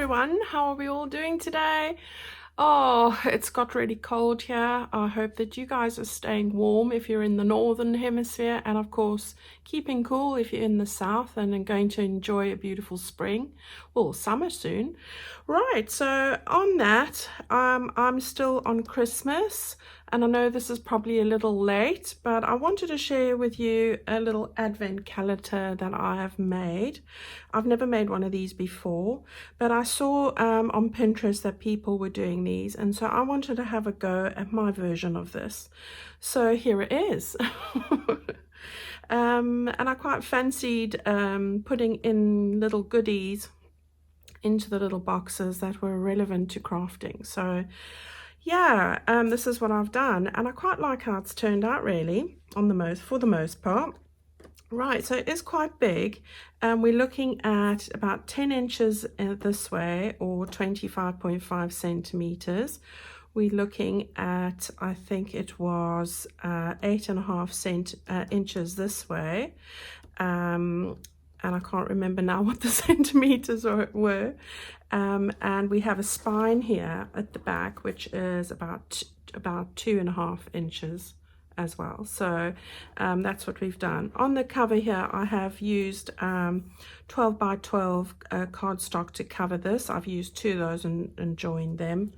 everyone, how are we all doing today? Oh, it's got really cold here. I hope that you guys are staying warm if you're in the northern hemisphere, and of course keeping cool if you're in the south and are going to enjoy a beautiful spring, well, summer soon. Right, so on that, I'm still on Christmas, and I know this is probably a little late, but I wanted to share with you a little advent calendar that I have made. I've never made one of these before, but I saw on Pinterest that people were doing these, and so I wanted to have a go at my version of this. So here it is. And I quite fancied putting in little goodies into the little boxes that were relevant to crafting. So yeah, this is what I've done, and I quite like how it's turned out, really, for the most part. Right, so it is quite big, and we're looking at about 10 inches this way, or 25.5 centimeters. We're looking at, I think it was 8.5 inches this way, and I can't remember now what the centimeters were. And we have a spine here at the back, which is about 2.5 inches as well. So that's what we've done. On the cover here, I have used 12 by 12 cardstock to cover this. I've used 2 of those and joined them.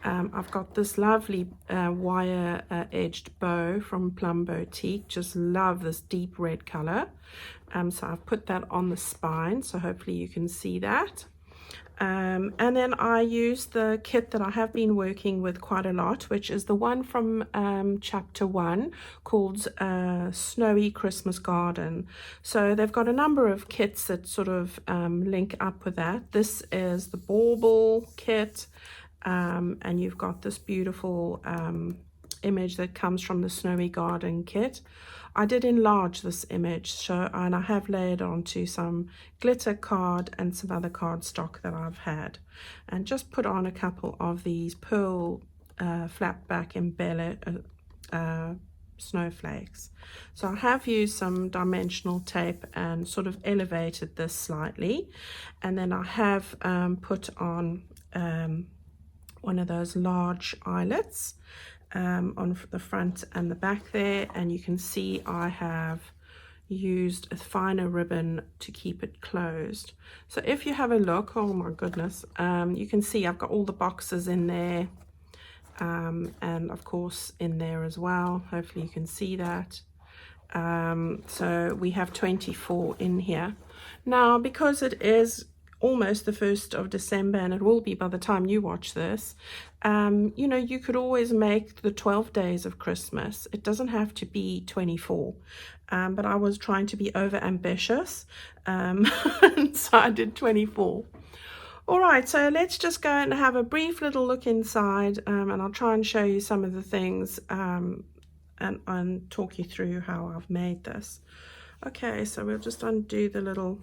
I've got this lovely wire edged bow from Plumbowtique. Just love this deep red color. So I've put that on the spine, so hopefully you can see that. And then I use the kit that I have been working with quite a lot, which is the one from chapter 1 called Snowy Christmas Garden. So they've got a number of kits that sort of link up with that. This is the Bauble kit, and you've got this beautiful image that comes from the Snowy Garden kit. I did enlarge this image, and I have layered onto some glitter card and some other cardstock that I've had, and just put on a couple of these pearl flat back embellished snowflakes. So I have used some dimensional tape and sort of elevated this slightly, and then I have put on one of those large eyelets on the front and the back there, and you can see I have used a finer ribbon to keep it closed. So if you have a look, oh my goodness, you can see I've got all the boxes in there, and of course in there as well. Hopefully you can see that. So we have 24 in here. Now, because it is almost the 1st of December, and it will be by the time you watch this, you know, you could always make the 12 days of Christmas. It doesn't have to be 24, but I was trying to be over ambitious, and so I did 24. All right, so let's just go and have a brief little look inside, and I'll try and show you some of the things and talk you through how I've made this. Okay, so we'll just undo the little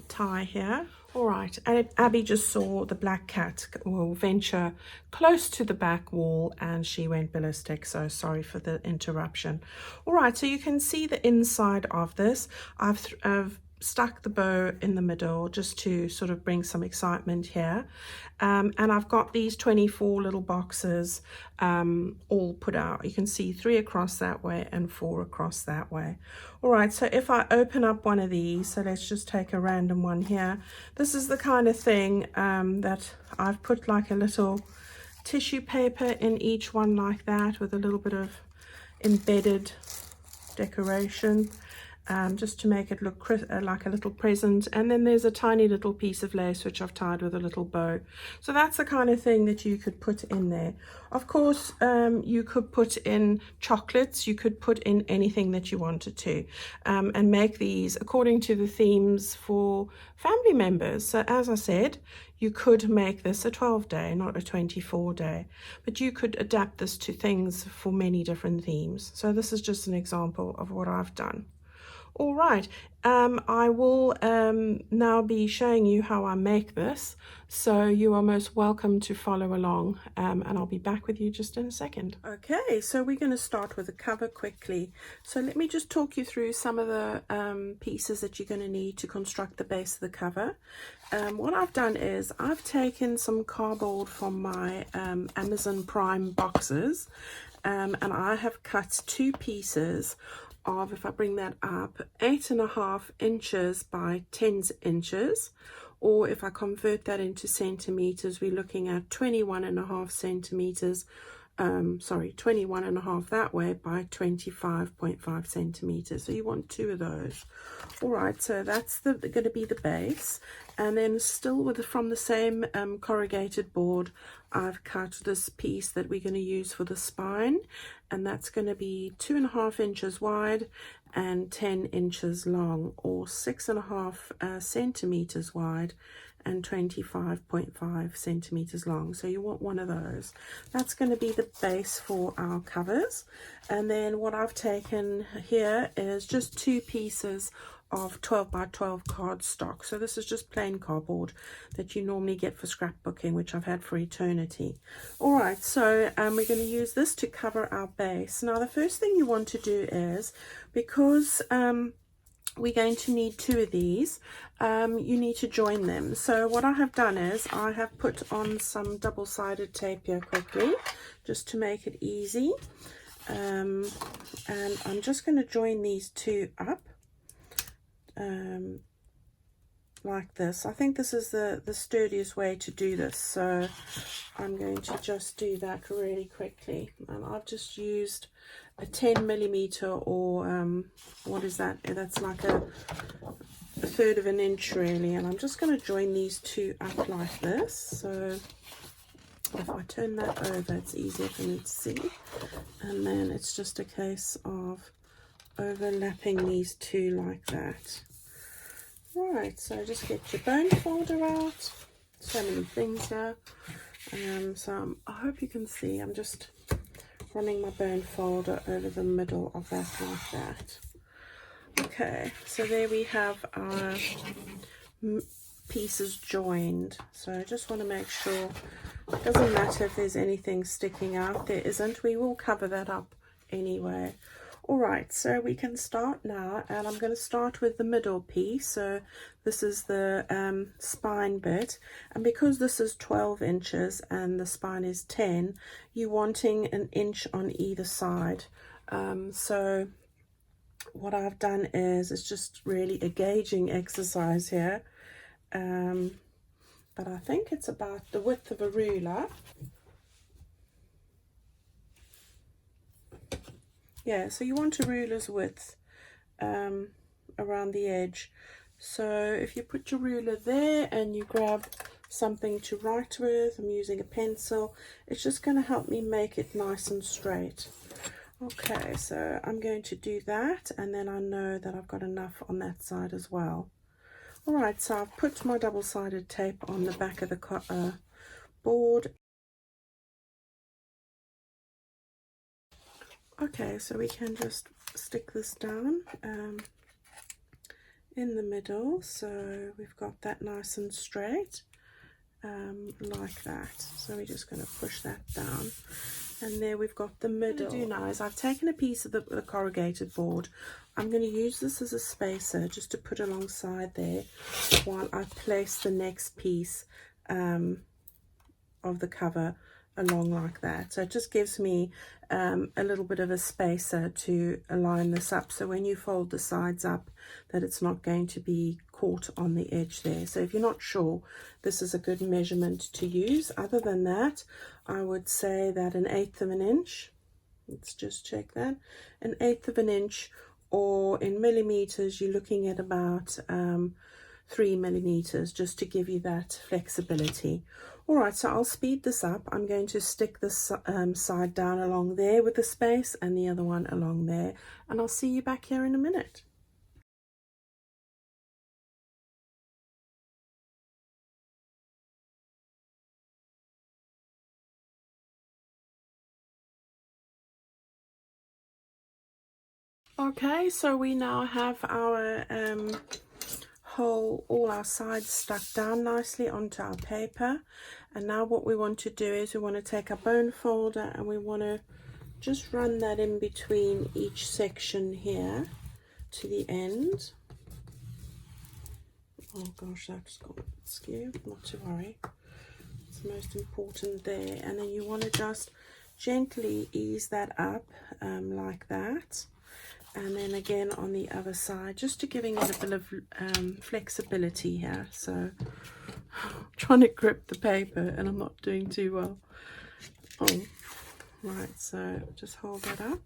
tie here. All right, and Abby just saw the black cat will venture close to the back wall, and she went ballistic, so sorry for the interruption. All right, so you can see the inside of this. I've stuck the bow in the middle just to sort of bring some excitement here, and I've got these 24 little boxes all put out. You can see 3 across that way and 4 across that way. All right, so if I open up one of these, so let's just take a random one here. This is the kind of thing that I've put like a little tissue paper in each one like that, with a little bit of embedded decoration, just to make it look like a little present. And then there's a tiny little piece of lace which I've tied with a little bow. So that's the kind of thing that you could put in there. Of course, you could put in chocolates, you could put in anything that you wanted to, and make these according to the themes for family members. So as I said, you could make this a 12-day, not a 24-day, but you could adapt this to things for many different themes. So this is just an example of what I've done. All right, I will now be showing you how I make this, so you are most welcome to follow along, and I'll be back with you just in a second. Okay, so we're going to start with the cover quickly. So let me just talk you through some of the pieces that you're going to need to construct the base of the cover. What I've done is I've taken some cardboard from my Amazon Prime boxes, and I have cut two pieces of, if I bring that up, 8.5 inches by 10 inches, or if I convert that into centimeters, we're looking at 21.5 centimeters, 21.5 that way by 25.5 centimeters. So you want two of those. All right, so that's going to be the base, and then still from the same corrugated board, I've cut this piece that we're going to use for the spine, and that's going to be 2.5 inches wide and 10 inches long, or 6.5 centimeters wide and 25.5 centimeters long. So you want one of those. That's going to be the base for our covers. And then what I've taken here is just two pieces of 12 by 12 cardstock. So this is just plain cardboard that you normally get for scrapbooking, which I've had for eternity. All right, so we're going to use this to cover our base. Now the first thing you want to do is, because we're going to need two of these, you need to join them. So what I have done is I have put on some double-sided tape here quickly, just to make it easy, and I'm just going to join these two up like this. I think this is the sturdiest way to do this, so I'm going to just do that really quickly. And I've just used a 10 millimeter, or what is that? That's like a third of an inch really, and I'm just going to join these two up like this. So if I turn that over, it's easier for me to see, and then it's just a case of overlapping these two like that. Right, so just get your bone folder out. So many things here. So I hope you can see, I'm just running my bone folder over the middle of that like that. Okay, so there we have our pieces joined. So I just want to make sure, it doesn't matter if there's anything sticking out, there isn't, we will cover that up anyway. All right, so we can start now, and I'm going to start with the middle piece. So this is the spine bit, and because this is 12 inches and the spine is 10, you're wanting an inch on either side. So what I've done is, it's just really a gauging exercise here, but I think it's about the width of a ruler. Yeah, so you want a ruler's width around the edge. So if you put your ruler there and you grab something to write with, I'm using a pencil, it's just going to help me make it nice and straight. Okay, so I'm going to do that, and then I know that I've got enough on that side as well. All right, so I've put my double-sided tape on the back of the board. Okay, so we can just stick this down in the middle, so we've got that nice and straight, like that. So we're just going to push that down, and there we've got the middle. What I'm going to do now is, I've taken a piece of the corrugated board. I'm going to use this as a spacer just to put alongside there while I place the next piece of the cover along like that. So it just gives me a little bit of a spacer to align this up, so when you fold the sides up, that it's not going to be caught on the edge there. So if you're not sure, this is a good measurement to use. Other than that, I would say that 1/8 of an inch, let's just check that, 1/8 of an inch, or in millimeters, you're looking at about 3 millimeters, just to give you that flexibility. All right, so I'll speed this up. I'm going to stick this side down along there with the space, and the other one along there, and I'll see you back here in a minute. Okay, so we now have our all our sides stuck down nicely onto our paper, and now what we want to do is we want to take our bone folder and we want to just run that in between each section here to the end. Oh gosh, that's got skew, not to worry, it's the most important there. And then you want to just gently ease that up like that. And then again on the other side, just to giving it a bit of flexibility here. So I'm trying to grip the paper and I'm not doing too well. Oh, right, so just hold that up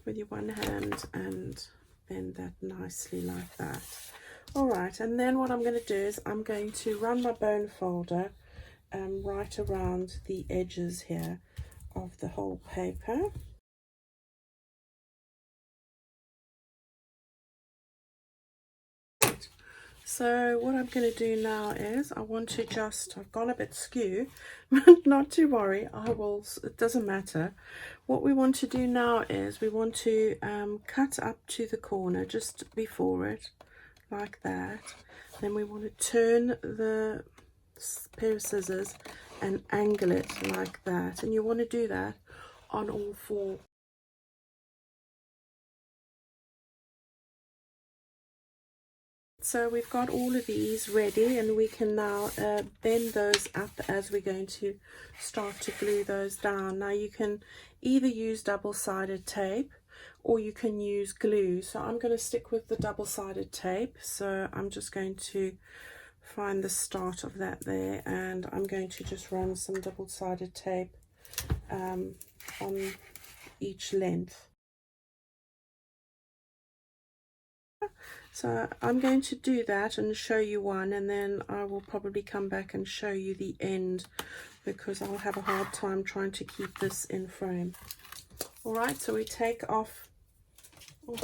with your one hand and bend that nicely like that. All right, and then what I'm going to do is I'm going to run my bone folder right around the edges here of the whole paper. So what I'm going to do now is I want to just, I've gone a bit skew, but not to worry, it doesn't matter. What we want to do now is we want to cut up to the corner just before it, like that. Then we want to turn the pair of scissors and angle it like that. And you want to do that on all four. So we've got all of these ready, and we can now bend those up as we're going to start to glue those down. Now you can either use double-sided tape or you can use glue. So I'm going to stick with the double-sided tape. So I'm just going to find the start of that there, and I'm going to just run some double-sided tape on each length. So I'm going to do that and show you one, and then I will probably come back and show you the end because I'll have a hard time trying to keep this in frame. All right, so we take off, oh,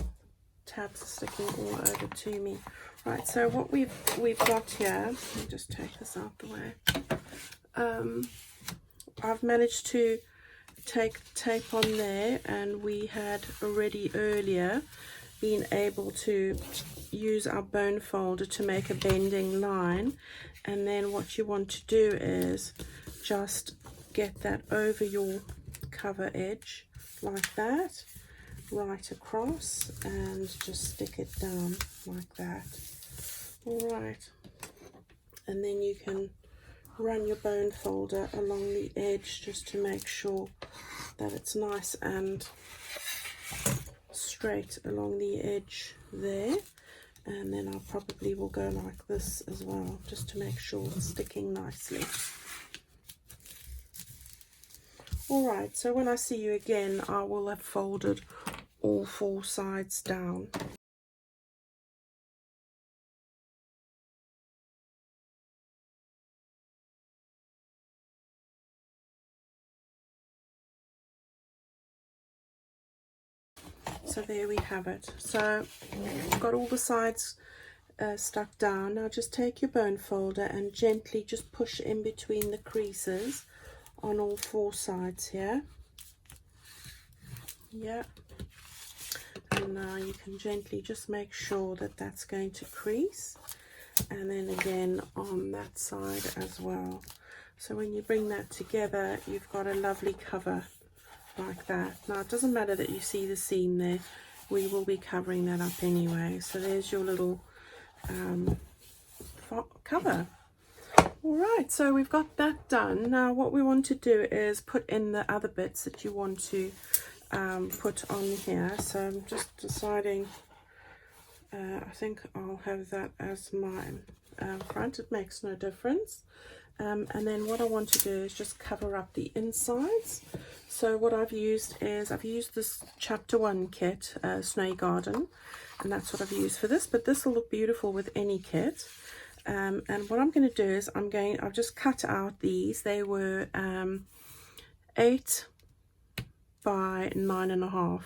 tabs are sticking all over to me. Right, so what we've got here, let me just take this out the way. I've managed to take tape on there, and we had already earlier been able to use our bone folder to make a bending line. And then what you want to do is just get that over your cover edge like that, right across, and just stick it down like that. All right, and then you can run your bone folder along the edge just to make sure that it's nice and straight along the edge there. And then I probably will go like this as well, just to make sure it's sticking nicely. All right, so when I see you again, I will have folded all four sides down. So there we have it. So I've got all the sides stuck down. Now just take your bone folder and gently just push in between the creases on all four sides here. Yeah. And now you can gently just make sure that that's going to crease. And then again on that side as well. So when you bring that together, you've got a lovely cover like that. Now it doesn't matter that you see the seam there, we will be covering that up anyway. So there's your little cover. All right, so we've got that done. Now what we want to do is put in the other bits that you want to put on here. So I'm just deciding, I think I'll have that as my front. It makes no difference. And then what I want to do is just cover up the insides. So what I've used is this chapter 1 kit, Snowy Garden, and that's what I've used for this, but this will look beautiful with any kit. And what I'm going to do is I've just cut out these. They were 8 by 9.5.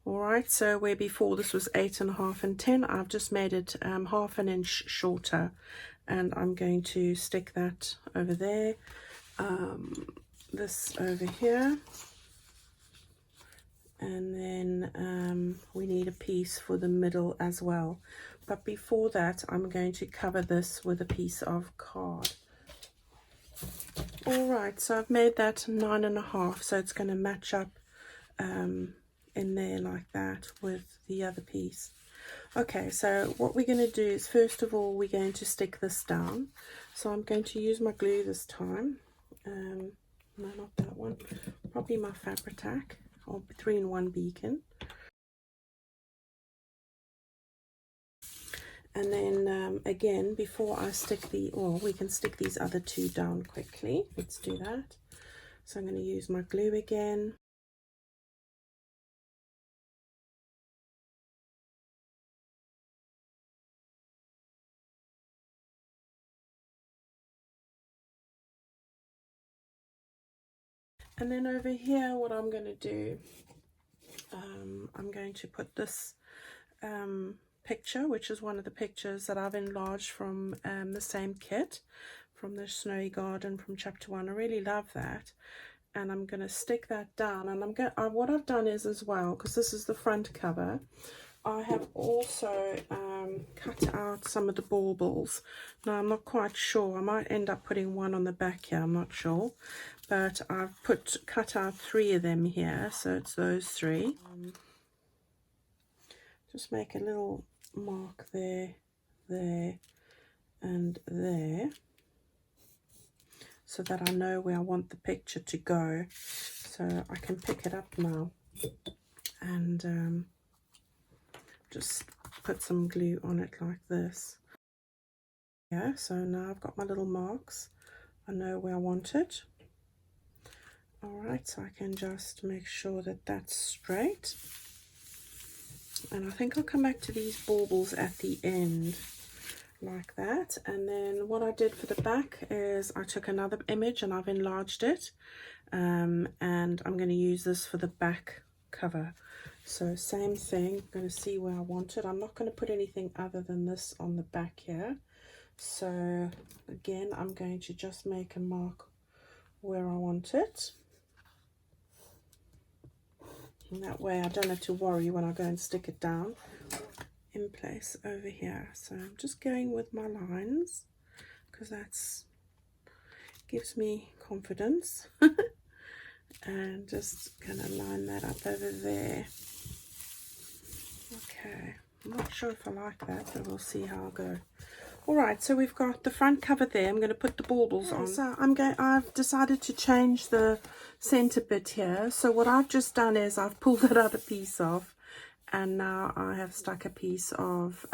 All right, so where before this was 8.5 and 10, I've just made it half an inch shorter, and I'm going to stick that over there, this over here, and then we need a piece for the middle as well. But before that, I'm going to cover this with a piece of card. Alright, so I've made that 9.5, so it's going to match up in there like that with the other piece. Okay, so what we're going to do is, first of all, we're going to stick this down. So I'm going to use my glue this time. No, not that one. Probably my Fabri-Tac or 3-in-1 beacon. And then again, before I stick we can stick these other two down quickly. Let's do that. So I'm going to use my glue again. And then over here, what I'm going to do, I'm going to put this picture, which is one of the pictures that I've enlarged from the same kit, from the Snowy Garden from chapter 1. I really love that. And I'm going to stick that down. And what I've done is as well, because this is the front cover, I have also cut out some of the baubles. Now I'm not quite sure, I might end up putting one on the back here, I'm not sure, but I've cut out 3 of them here, so it's those 3. Just make a little mark there, there, and there, so that I know where I want the picture to go. So I can pick it up now and just put some glue on it like this. Yeah, so now I've got my little marks. I know where I want it. Alright, so I can just make sure that that's straight. And I think I'll come back to these baubles at the end, like that. And then what I did for the back is I took another image and I've enlarged it. And I'm going to use this for the back cover. So same thing, I'm going to see where I want it. I'm not going to put anything other than this on the back here. So again, I'm going to just make a mark where I want it. And that way I don't have to worry when I go and stick it down in place over here. So I'm just going with my lines because that's gives me confidence. And just gonna line that up over there. Okay, I'm not sure if I like that, but we'll see how I go. Alright, so we've got the front cover there. I'm going to put the baubles on. So I've decided to change the center bit here. So what I've just done is I've pulled that other piece off, and now I have stuck a piece of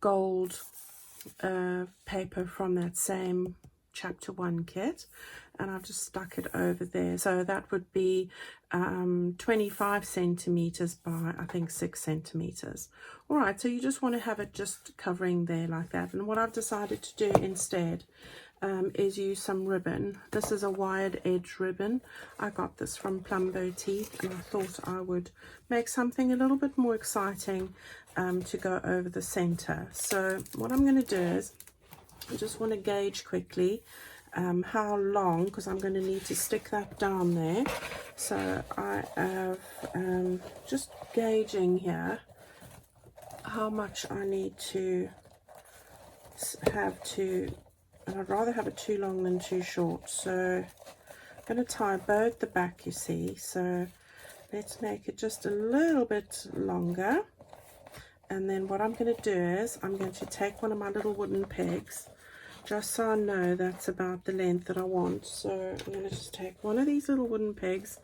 gold paper from that same chapter 1 kit, and I've just stuck it over there. So that would be 25 centimeters by I think 6 centimeters. All right, so you just want to have it just covering there like that. And what I've decided to do instead is use some ribbon. This is a wired edge ribbon. I got this from Plumbowtique, and I thought I would make something a little bit more exciting to go over the center. So what I'm going to do is I just want to gauge quickly how long, because I'm going to need to stick that down there. So I have just gauging here how much I need to have to, and I'd rather have it too long than too short. So I'm going to tie a bow at the back, you see. So let's make it just a little bit longer. And then what I'm going to do is I'm going to take one of my little wooden pegs, just so I know that's about the length that I want. So I'm going to just take one of these little wooden pegs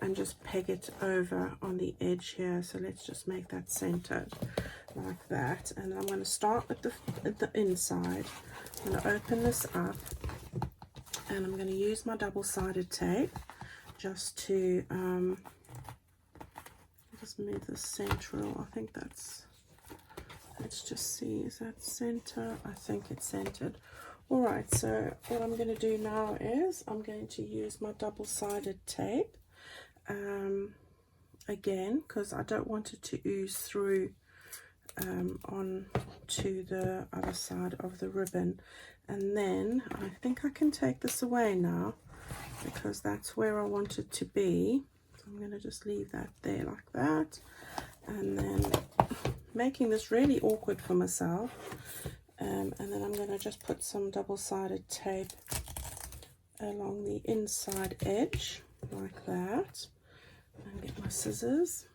and just peg it over on the edge here. So let's just make that centered like that. And I'm going to start at the inside. I'm going to open this up, and I'm going to use my double-sided tape just to just move the central. I think that's, let's just see, is that center? I think it's centered. All right, so what I'm going to do now is I'm going to use my double-sided tape again, because I don't want it to ooze through on to the other side of the ribbon. And then I think I can take this away now, because that's where I want it to be. So I'm going to just leave that there like that, and then making this really awkward for myself, and then I'm going to just put some double-sided tape along the inside edge like that, and get my scissors,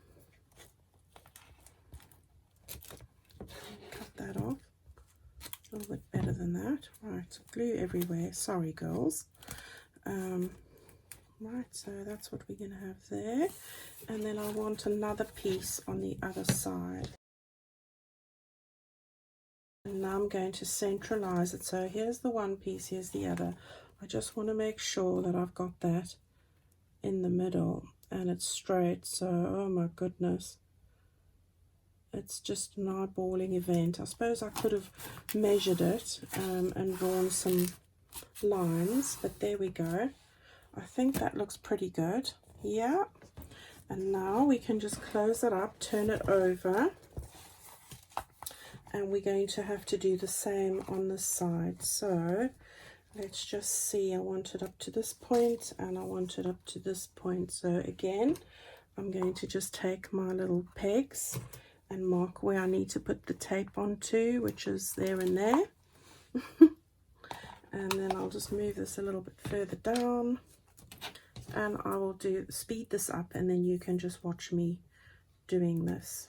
cut that off a little bit better than that. Right, glue everywhere, sorry girls. Right, so that's what we're going to have there, and then I want another piece on the other side, and now I'm going to centralize it. So here's the one piece, here's the other. I just want to make sure that I've got that in the middle and it's straight. So oh my goodness, it's just an eyeballing event. I suppose I could have measured it and drawn some lines, but there we go. I think that looks pretty good. Yeah, and now we can just close it up, turn it over, and we're going to have to do the same on this side. So let's just see, I want it up to this point and I want it up to this point. So again, I'm going to just take my little pegs and mark where I need to put the tape onto, which is there and there. And then I'll just move this a little bit further down, and I will speed this up, and then you can just watch me doing this.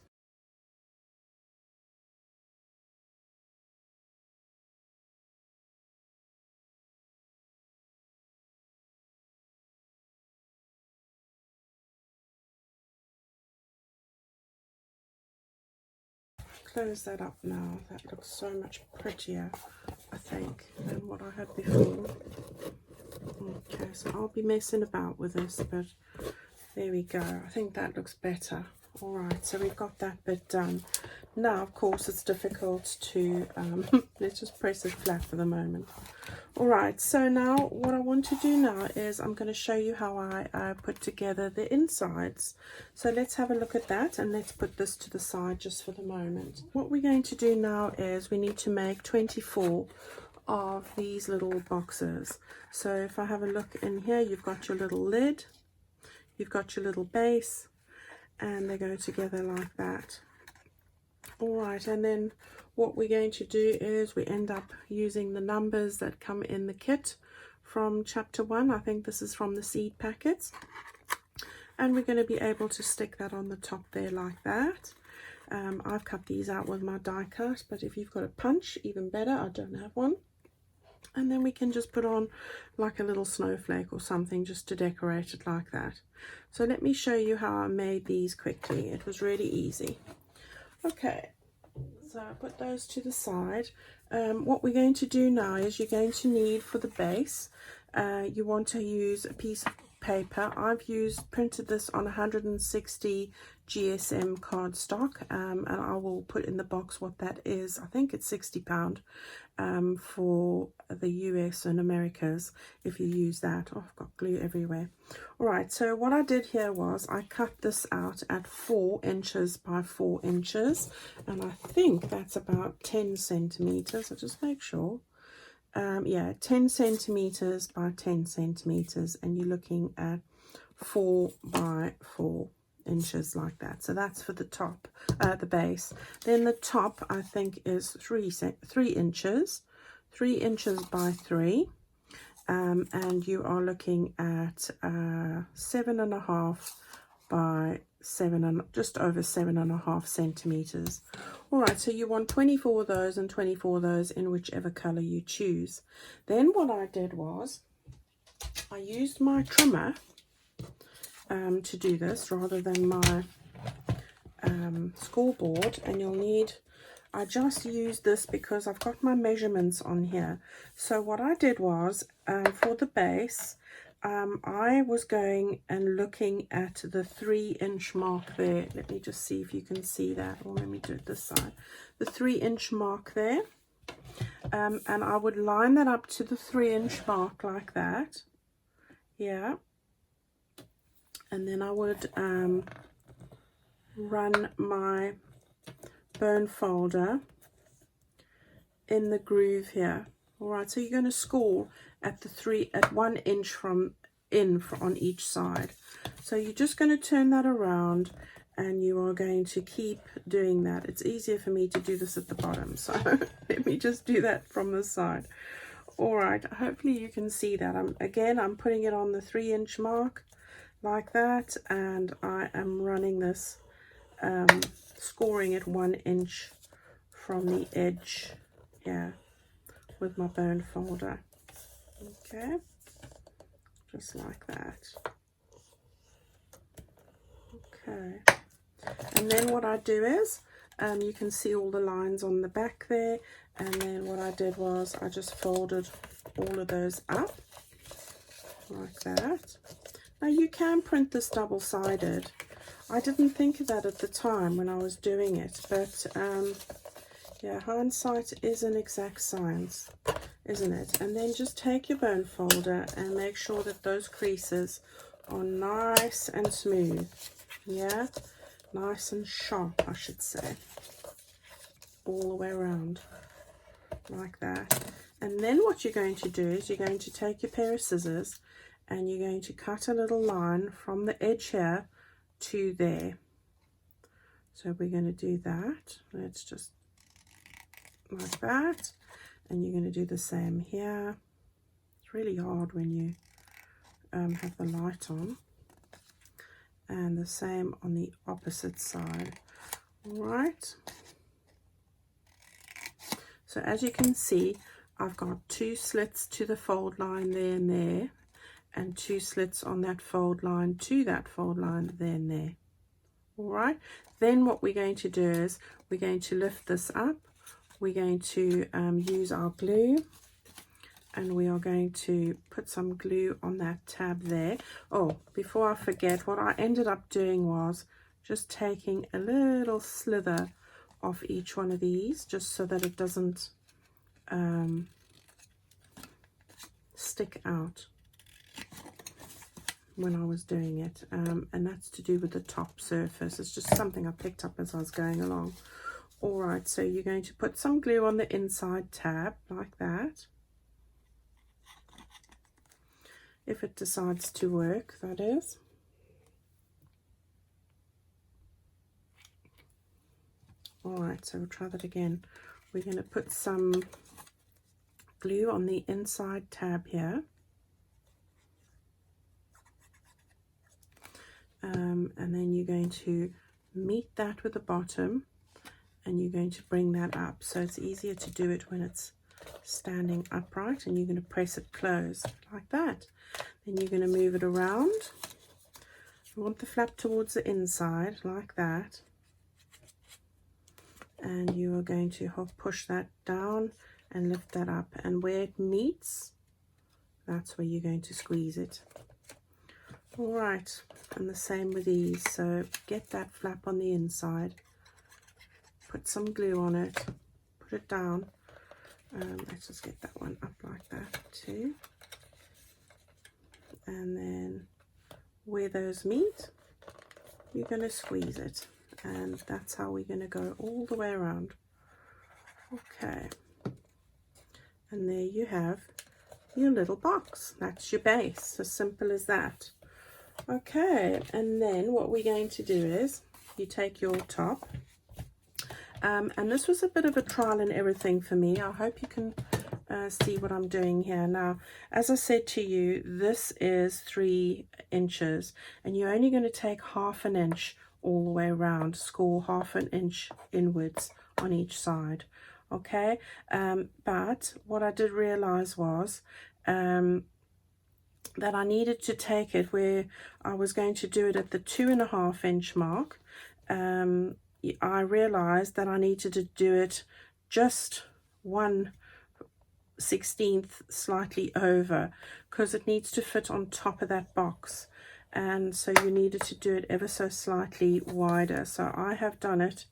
Close that up now. That looks so much prettier, I think, than what I had before. Okay, so I'll be messing about with this, but there we go. I think that looks better. All right, so we've got that bit done. Now, of course, it's difficult to, let's just press it flat for the moment. All right, so now what I want to do now is I'm going to show you how I put together the insides. So let's have a look at that, and let's put this to the side just for the moment. What we're going to do now is we need to make 24 of these little boxes. So if I have a look in here, you've got your little lid, you've got your little base, and they go together like that. All right, and then what we're going to do is we end up using the numbers that come in the kit from chapter 1. I think this is from the seed packets, and we're going to be able to stick that on the top there like that. I've cut these out with my die cut, but if you've got a punch, even better. I don't have one. And then we can just put on like a little snowflake or something just to decorate it like that. So let me show you how I made these quickly. It was really easy. Okay, so I put those to the side. What we're going to do now is you're going to need for the base, you want to use a piece of paper. I've printed this on 160 GSM cardstock, and I will put in the box what that is. I think it's £60 for the US and Americas if you use that. Oh, I've got glue everywhere. All right, so what I did here was I cut this out at 4 inches by 4 inches, and I think that's about 10 centimeters. I'll just make sure. Yeah, 10 centimeters by 10 centimeters, and you're looking at 4 by 4 inches like that. So that's for the top, the base. Then the top I think is 3 inches, 3 inches by 3, and you are looking at 7.5 by 7 and just over 7.5 centimeters. All right, so you want 24 of those and 24 of those in whichever color you choose. Then what I did was I used my trimmer to do this rather than my scoreboard, and you'll need, I just used this because I've got my measurements on here. So what I did was for the base, I was going and looking at the 3-inch mark there. Let me just see if you can see that, or let me do it this side. The 3-inch mark there, and I would line that up to the 3-inch mark like that. Yeah, and then I would run my bone folder in the groove here. All right, so you're going to score at 1 inch from in on each side. So you're just going to turn that around, and you are going to keep doing that. It's easier for me to do this at the bottom, so let me just do that from the side. All right, hopefully you can see that. I'm putting it on the 3-inch mark like that, and I am running this, scoring it 1 inch from the edge here with my bone folder. Okay, just like that. Okay, and then what I do is, you can see all the lines on the back there, and then what I did was I just folded all of those up like that. Now you can print this double-sided. I didn't think of that at the time when I was doing it, but yeah, hindsight is an exact science, isn't it? And then just take your bone folder and make sure that those creases are nice and smooth. Yeah, nice and sharp, I should say, all the way around like that. And then what you're going to do is you're going to take your pair of scissors and you're going to cut a little line from the edge here to there. So we're going to do that. Let's just like that, and you're going to do the same here. It's really hard when you have the light on, and the same on the opposite side. All right, so as you can see, I've got 2 slits to the fold line there and there, and 2 slits on that fold line to that fold line there and there. All right, then what we're going to do is we're going to lift this up. We're going to use our glue, and we are going to put some glue on that tab there. Oh, before I forget, what I ended up doing was just taking a little slither off each one of these, just so that it doesn't stick out when I was doing it, and that's to do with the top surface. It's just something I picked up as I was going along. All right, so you're going to put some glue on the inside tab like that, if it decides to work, that is. All right, so we'll try that again. We're going to put some glue on the inside tab here, and then you're going to meet that with the bottom, and you're going to bring that up. So it's easier to do it when it's standing upright, and you're going to press it close like that. Then you're going to move it around. You want the flap towards the inside like that, and you are going to push that down and lift that up, and where it meets, that's where you're going to squeeze it. All right, and the same with these. So get that flap on the inside, put some glue on it, put it down. Let's just get that one up like that too. And then where those meet, you're going to squeeze it. And that's how we're going to go all the way around. Okay. And there you have your little box. That's your base. As simple as that. Okay. And then what we're going to do is you take your top. And this was a bit of a trial and error thing for me. I hope you can see what I'm doing here. Now, as I said to you, this is 3 inches, and you're only going to take ½ an inch all the way around. Score ½ an inch inwards on each side. Okay, but what I did realize was that I needed to take it where I was going to do it at the 2½ inch mark. I realized that I needed to do it just 1/16 slightly over, because it needs to fit on top of that box, and so you needed to do it ever so slightly wider. So I have done it.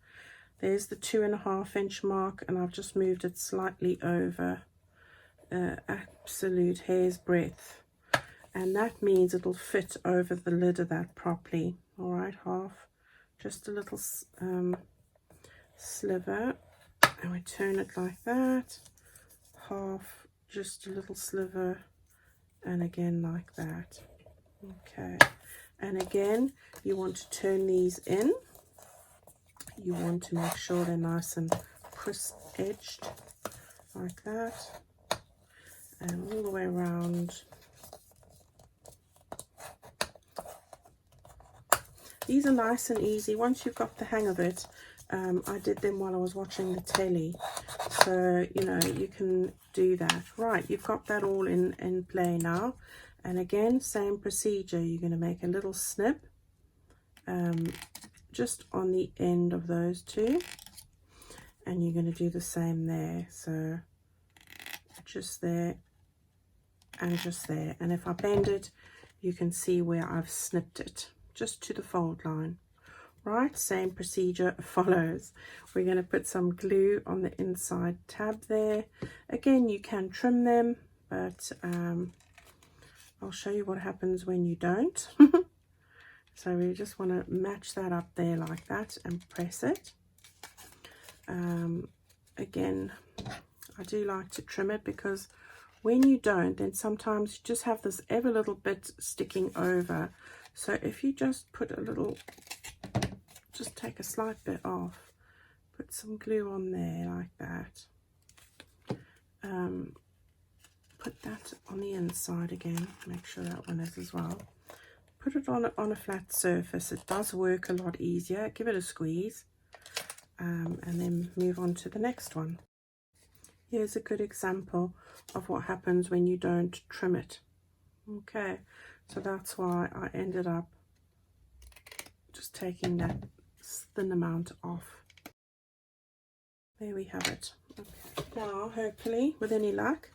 There's the 2½ inch mark, and I've just moved it slightly over, absolute hair's breadth, and that means it'll fit over the lid of that properly. All right, half, just a little sliver, and we turn it like that, half, just a little sliver, and again like that. Okay, and again, you want to turn these in. You want to make sure they're nice and crisp edged like that, and all the way around. These are nice and easy once you've got the hang of it. I did them while I was watching the telly, so you know you can do that. Right, you've got that all in play now, and again, same procedure. You're going to make a little snip just on the end of those two, and you're going to do the same there. So just there and just there, and if I bend it, you can see where I've snipped it just to the fold line. Right, same procedure follows. We're going to put some glue on the inside tab there. Again, you can trim them, but I'll show you what happens when you don't. So we just want to match that up there like that and press it. Again, I do like to trim it, because when you don't, then sometimes you just have this every little bit sticking over. So if you just put a little, just take a slight bit off, put some glue on there like that, put that on the inside again, make sure that one is as well, put it on a flat surface. It does work a lot easier. Give it a squeeze, and then move on to the next one. Here's a good example of what happens when you don't trim it. Okay, so that's why I ended up just taking that thin amount off. There we have it. Okay. Now, hopefully, with any luck,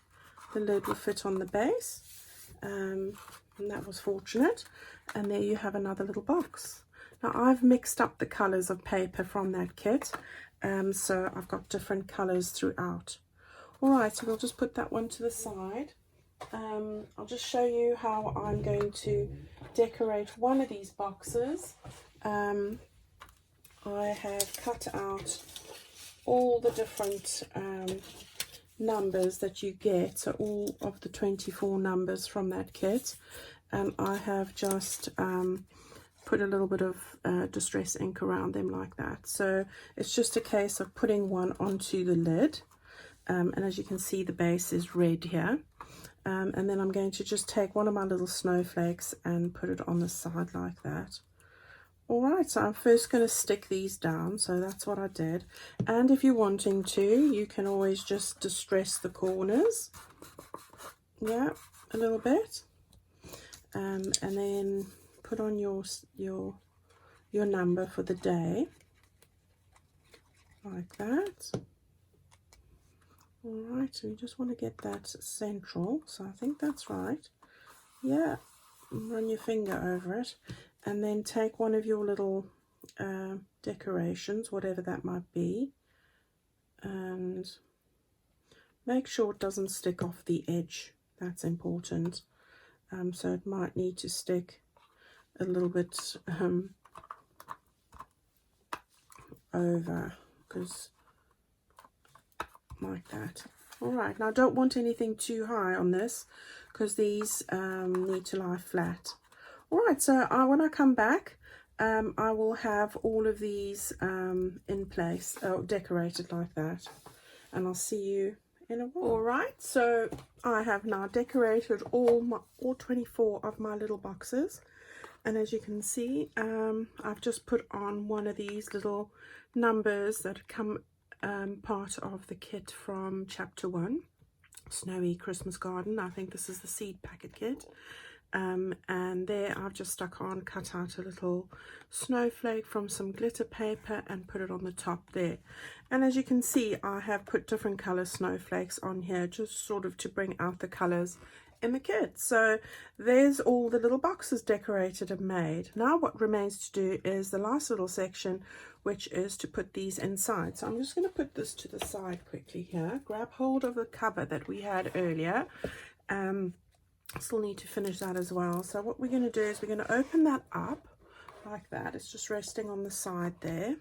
the lid will fit on the base, and that was fortunate. And there you have another little box. Now, I've mixed up the colors of paper from that kit, so I've got different colors throughout. All right, so we'll just put that one to the side. I'll just show you how I'm going to decorate one of these boxes. I have cut out all the different numbers that you get, so all of the 24 numbers from that kit, and I have just put a little bit of distress ink around them like that. So it's just a case of putting one onto the lid, and as you can see, the base is red here, and then I'm going to just take one of my little snowflakes and put it on the side like that. All right, so I'm first going to stick these down, so that's what I did. And if you're wanting to, you can always just distress the corners, yeah, a little bit, and then put on your number for the day, like that. All right, so you just want to get that central, so I think that's right. Yeah, run your finger over it. And then take one of your little decorations, whatever that might be, and make sure it doesn't stick off the edge. That's important. So it might need to stick a little bit over, because like that. All right, now I don't want anything too high on this, because these need to lie flat. All right, so when I come back, I will have all of these in place, decorated like that, and I'll see you in a while. All right, so I have now decorated all 24 of my little boxes, and as you can see, I've just put on one of these little numbers that come part of the kit from chapter 1, Snowy Christmas Garden. I think this is the seed packet kit. And there I've just cut out a little snowflake from some glitter paper and put it on the top there. And as you can see, I have put different color snowflakes on here, just sort of to bring out the colors in the kit. So there's all the little boxes decorated and made. Now what remains to do is the last little section, which is to put these inside. So I'm just going to put this to the side quickly here, grab hold of the cover that we had earlier. Still need to finish that as well. So what we're going to do is we're going to open that up like that. It's just resting on the side there,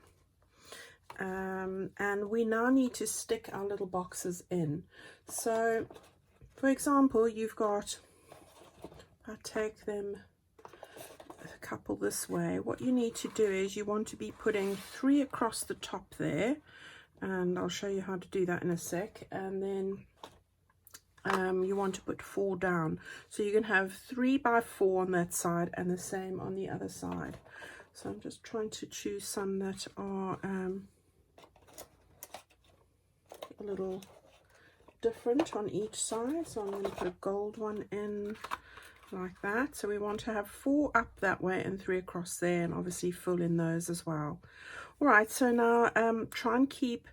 and we now need to stick our little boxes in. So for example, you've got, I take them a couple this way. What you need to do is you want to be putting 3 across the top there, and I'll show you how to do that in a sec. And then you want to put 4 down, so you can have 3 by 4 on that side and the same on the other side. So I'm just trying to choose some that are a little different on each side. So I'm going to put a gold one in like that. So we want to have 4 up that way and 3 across there, and obviously fill in those as well. All right, so now try and keep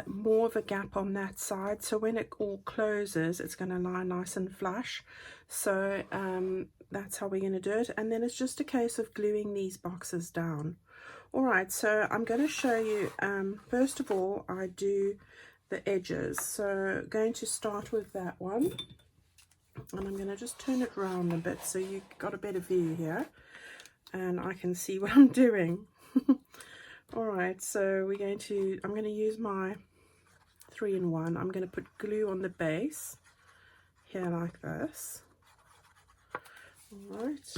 more of a gap on that side, so when it all closes it's going to lie nice and flush. So that's how we're going to do it, and then it's just a case of gluing these boxes down. All right, so I'm going to show you, first of all I do the edges. So going to start with that one, and I'm going to just turn it around a bit so you've got a better view here and I can see what I'm doing. All right, so I'm going to use my 3-in-1. I'm going to put glue on the base here like this. All right,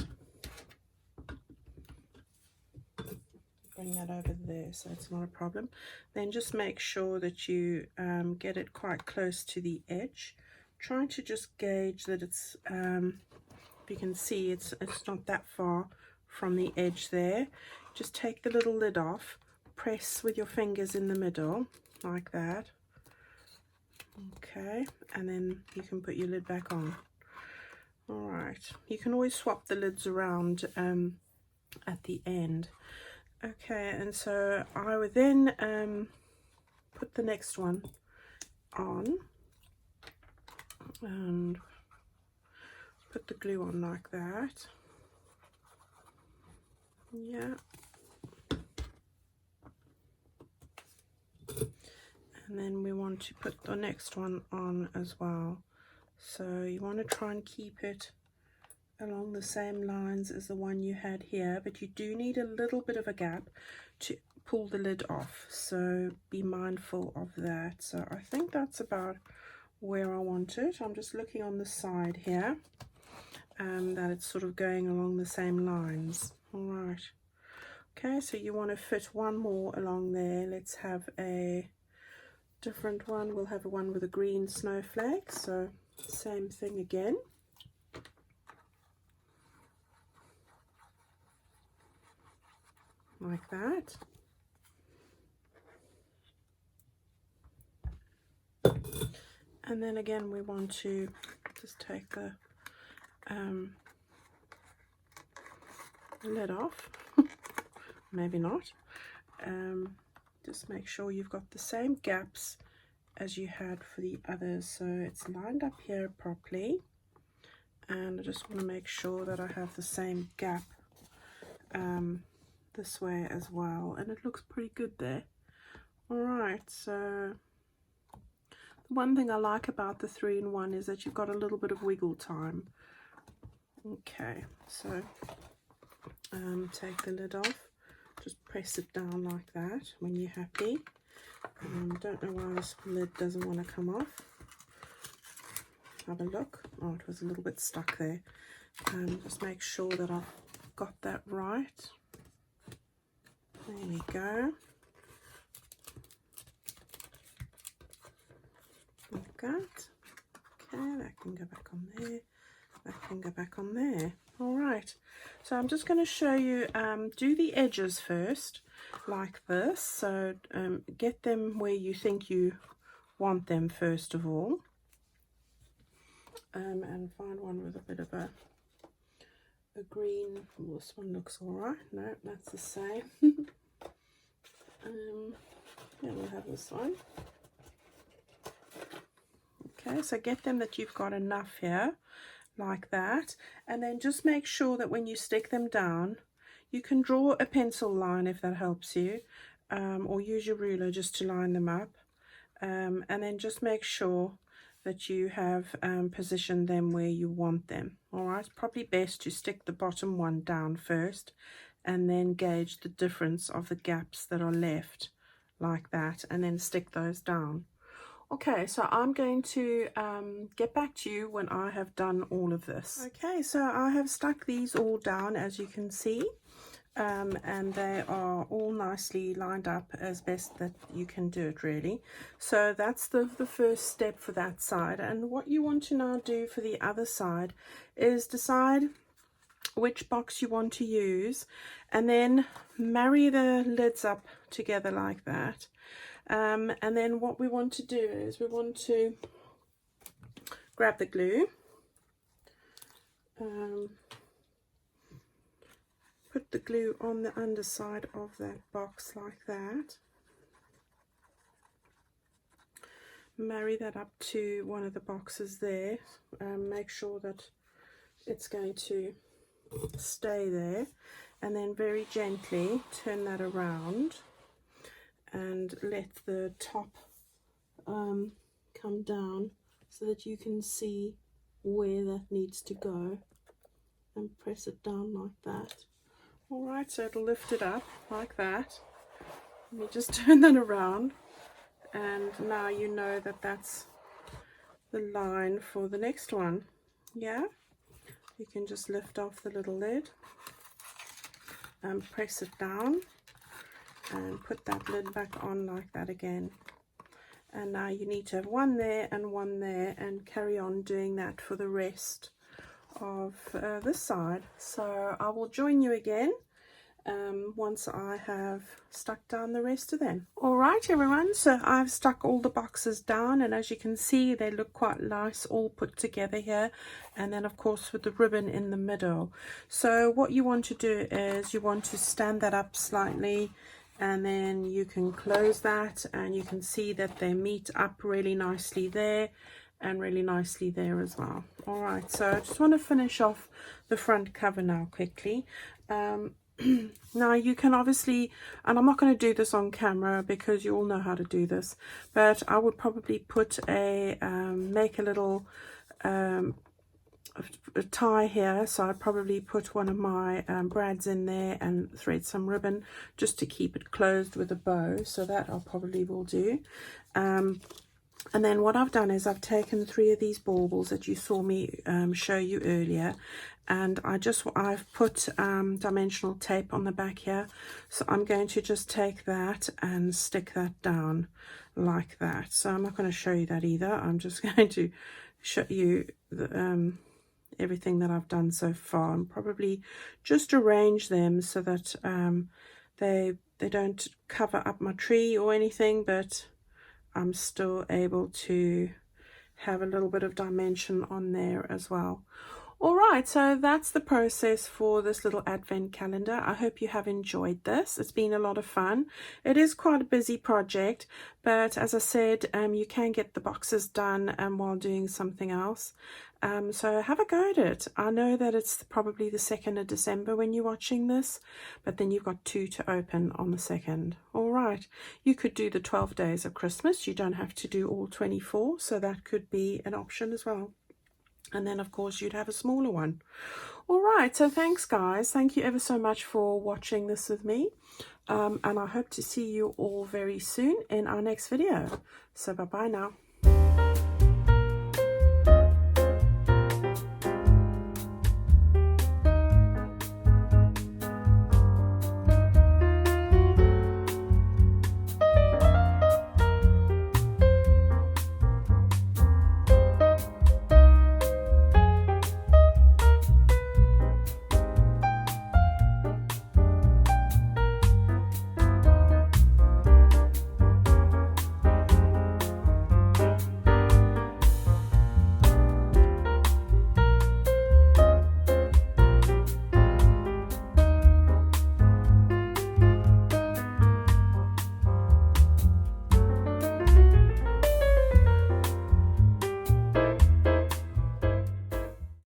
bring that over there so it's not a problem. Then just make sure that you get it quite close to the edge, trying to just gauge that it's if you can see it's not that far from the edge there. Just take the little lid off, press with your fingers in the middle like that. Okay, and then you can put your lid back on. All right, you can always swap the lids around at the end. Okay, and so I would then put the next one on and put the glue on like that. Yeah. And then we want to put the next one on as well. So you want to try and keep it along the same lines as the one you had here, but you do need a little bit of a gap to pull the lid off, so be mindful of that. So I think that's about where I want it. I'm just looking on the side here, that it's sort of going along the same lines. All right, okay, so you want to fit one more along there. Let's have a different one. We'll have a one with a green snowflake, so same thing again. Like that. And then again we want to just take the lid off. Maybe not. Just make sure you've got the same gaps as you had for the others, so it's lined up here properly, and I just want to make sure that I have the same gap this way as well, and it looks pretty good there. All right, so the one thing I like about the 3-in-1 is that you've got a little bit of wiggle time. Okay, so take the lid off, just press it down like that when you're happy. Don't know why this lid doesn't want to come off. Have a look. Oh, it was a little bit stuck there. Just make sure that I've got that right. There we go. Like that. Okay, that can go back on there. That can go back on there. All right, so I'm just going to show you, do the edges first like this. So get them where you think you want them first of all, and find one with a bit of a green. Well, this one looks all right. No, that's the same. Yeah, we'll have this one. Okay, so get them that you've got enough here like that, and then just make sure that when you stick them down, you can draw a pencil line if that helps you, or use your ruler just to line them up, and then just make sure that you have positioned them where you want them. All right, it's probably best to stick the bottom one down first and then gauge the difference of the gaps that are left like that, and then stick those down. Okay, so I'm going to get back to you when I have done all of this. Okay, so I have stuck these all down, as you can see, and they are all nicely lined up as best that you can do it, really. So that's the first step for that side. And what you want to now do for the other side is decide which box you want to use, and then marry the lids up together like that. And then what we want to do is we want to grab the glue, put the glue on the underside of that box like that, marry that up to one of the boxes there, make sure that it's going to stay there, and then very gently turn that around and let the top come down so that you can see where that needs to go, and press it down like that. Alright, so it'll lift it up like that. Let me just turn that around, and now you know that that's the line for the next one. Yeah, you can just lift off the little lid and press it down and put that lid back on like that again. And now you need to have one there and one there, and carry on doing that for the rest of this side. So I will join you again once I have stuck down the rest of them. Alright everyone, so I've stuck all the boxes down, and as you can see they look quite nice all put together here, and then of course with the ribbon in the middle. So what you want to do is you want to stand that up slightly, and then you can close that, and you can see that they meet up really nicely there and really nicely there as well. Alright, so I just want to finish off the front cover now quickly. Now you can obviously, and I'm not going to do this on camera because you all know how to do this, but I would probably put a make a little a tie here. So I'd probably put one of my brads in there and thread some ribbon just to keep it closed with a bow. So that I probably will do. And then what I've done is I've taken 3 of these baubles that you saw me show you earlier, and I've put dimensional tape on the back here. So I'm going to just take that and stick that down like that. So I'm not going to show you that either. I'm just going to show you the, everything that I've done so far, and probably just arrange them so that they don't cover up my tree or anything, but I'm still able to have a little bit of dimension on there as well. Alright, so that's the process for this little advent calendar. I hope you have enjoyed this. It's been a lot of fun. It is quite a busy project, but as I said, you can get the boxes done while doing something else. So have a go at it. I know that it's probably the 2nd of December when you're watching this, but then you've got 2 to open on the 2nd. Alright, you could do the 12 days of Christmas. You don't have to do all 24, so that could be an option as well. And then of course you'd have a smaller one. Alright, so thanks guys. Thank you ever so much for watching this with me. And I hope to see you all very soon in our next video. So bye bye now.